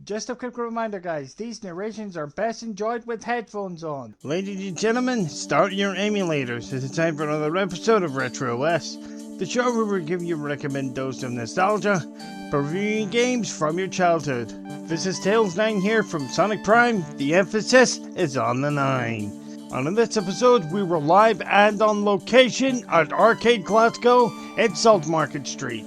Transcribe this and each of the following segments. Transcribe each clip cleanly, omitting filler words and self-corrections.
Just a quick reminder guys, these narrations are best enjoyed with headphones on. Ladies and gentlemen, start your emulators. It's time for another episode of etrOS, the show where we give you a recommended dose of nostalgia, reviewing games from your childhood. This is Tails9 here from Sonic Prime. The emphasis is on the 9. On this episode, we were live and on location at R-Cade Glasgow at Salt Market Street.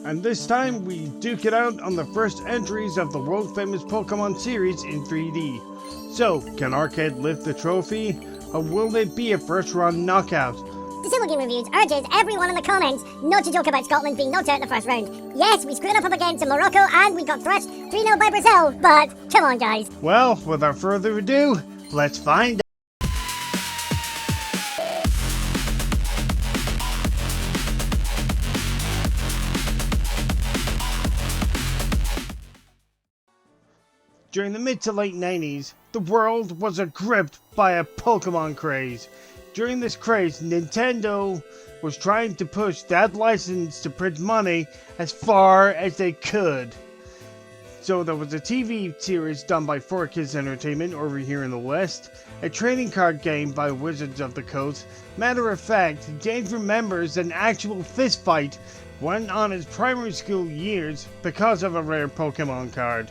And this time we duke it out on the first entries of the world famous Pokemon series in 3D. So, can R-Cade lift the trophy, or will it be a first round knockout? The Silver Game Reviews urges everyone in the comments not to joke about Scotland being knocked out in the first round. Yes, we screwed up against Morocco and we got thrashed 3-0 by Brazil, but come on guys. Well, without further ado, let's find out. During the mid to late 90s, the world was gripped by a Pokemon craze. During this craze, Nintendo was trying to push that license to print money as far as they could. So there was a TV series done by 4Kids Entertainment over here in the West, a trading card game by Wizards of the Coast. Matter of fact, James remembers an actual fist fight went on his primary school years because of a rare Pokemon card.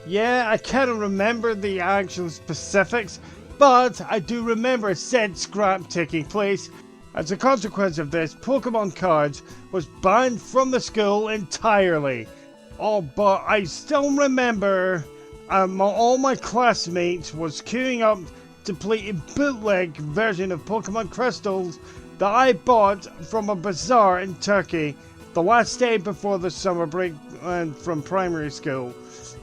Yeah, I can't remember the actual specifics, but I do remember said scrap taking place. As a consequence of this, Pokemon cards was banned from the school entirely. Oh, but I still remember all my classmates was queuing up to play a bootleg version of Pokemon Crystals that I bought from a bazaar in Turkey the last day before the summer break from primary school.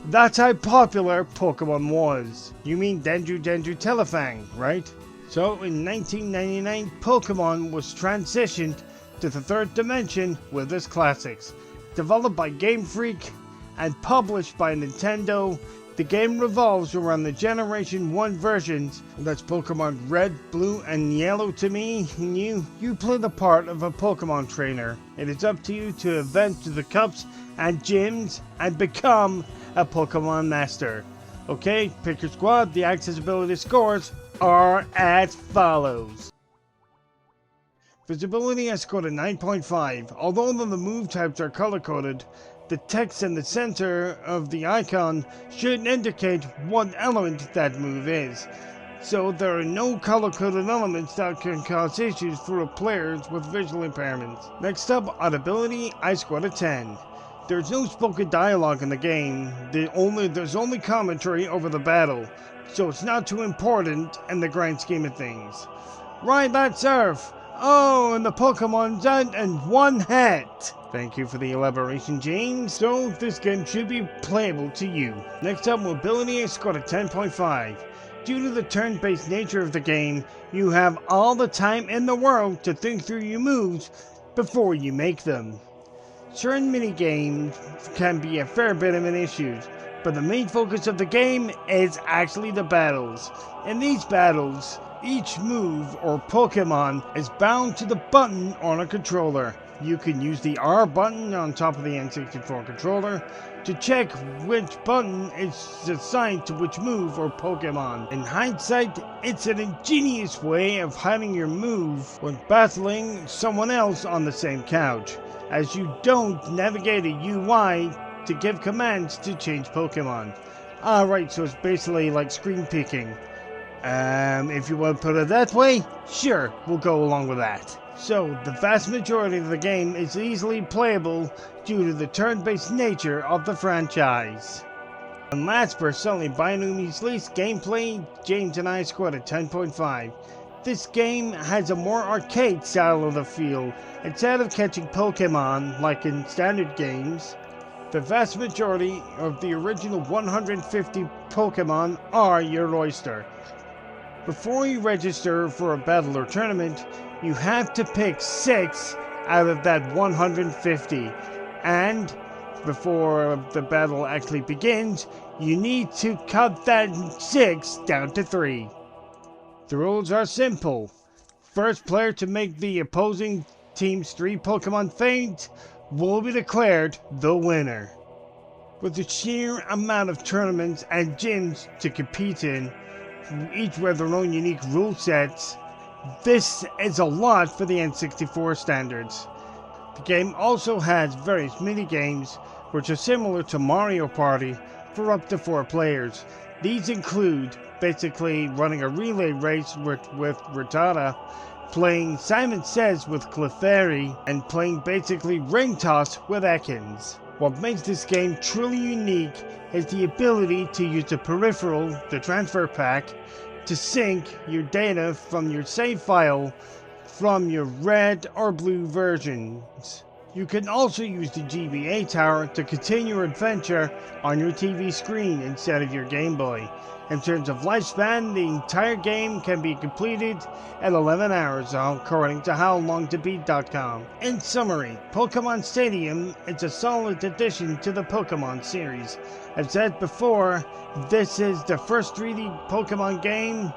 That's how popular Pokemon was. You mean Dendru Telefang, right? So in 1999, Pokemon was transitioned to the third dimension with its classics. Developed by Game Freak and published by Nintendo, the game revolves around the Generation 1 versions. That's Pokemon Red, Blue, and Yellow to me. And you play the part of a Pokemon trainer. It is up to you to advance to the cups and gyms and become a Pokemon Master. Okay, pick your squad. The accessibility scores are as follows. Visibility has scored a 9.5. Although the move types are color-coded, the text in the center of the icon should indicate what element that move is. So there are no color-coded elements that can cause issues for players with visual impairments. Next up, audibility, I scored a 10. There's no spoken dialogue in the game, there's only commentary over the battle, so it's not too important in the grand scheme of things. Ride that surf! Oh, and the Pokemon's out in one hat! Thank you for the elaboration, James. So, this game should be playable to you. Next up, mobility, I scored a 10.5. Due to the turn-based nature of the game, you have all the time in the world to think through your moves before you make them. Certain minigames can be a fair bit of an issue, but the main focus of the game is actually the battles. In these battles, each move or Pokemon is bound to the button on a controller. You can use the R button on top of the N64 controller to check which button is assigned to which move or Pokemon. In hindsight, it's an ingenious way of hiding your move when battling someone else on the same couch, as you don't navigate a UI to give commands to change Pokemon. Alright, so it's basically like screen peeking. If you want to put it that way, sure, we'll go along with that. So, the vast majority of the game is easily playable due to the turn-based nature of the franchise. And last but certainly by no means least, gameplay, James and I scored a 10.5. This game has a more arcade style of the feel. Instead of catching Pokemon like in standard games, the vast majority of the original 150 Pokemon are your oyster. Before you register for a battle or tournament, you have to pick 6 out of that 150. And before the battle actually begins, you need to cut that 6 down to 3. The rules are simple. First player to make the opposing team's 3 Pokemon faint will be declared the winner. With the sheer amount of tournaments and gyms to compete in, each with their own unique rule sets, this is a lot for the N64 standards. The game also has various mini-games which are similar to Mario Party for up to 4 players. These include basically running a relay race with Rattata, playing Simon Says with Clefairy, and playing basically ring toss with Ekans. What makes this game truly unique is the ability to use the peripheral, the transfer pack, to sync your data from your save file from your red or blue versions. You can also use the GBA tower to continue your adventure on your TV screen instead of your Game Boy. In terms of lifespan, the entire game can be completed at 11 hours according to HowLongToBeat.com. In summary, Pokemon Stadium is a solid addition to the Pokemon series. As said before, this is the first 3D Pokemon game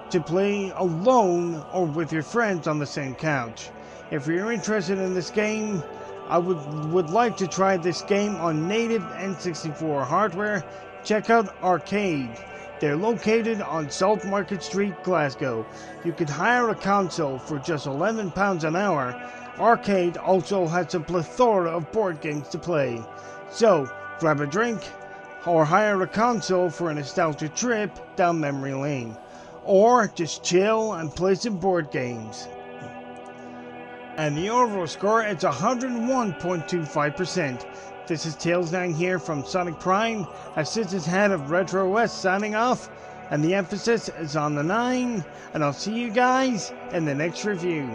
to play alone or with your friends on the same couch. If you're interested in this game, I would like to try this game on native N64 hardware. Check out R-Cade. They're located on Salt Market Street, Glasgow. You can hire a console for just £11 an hour. R-Cade also has a plethora of board games to play. So, grab a drink or hire a console for a nostalgia trip down memory lane. Or just chill and play some board games. And the overall score is 101.25%. This is Tails9 here from Sonic Prime, Assistant Head of etrOS signing off, and the emphasis is on the 9, and I'll see you guys in the next review.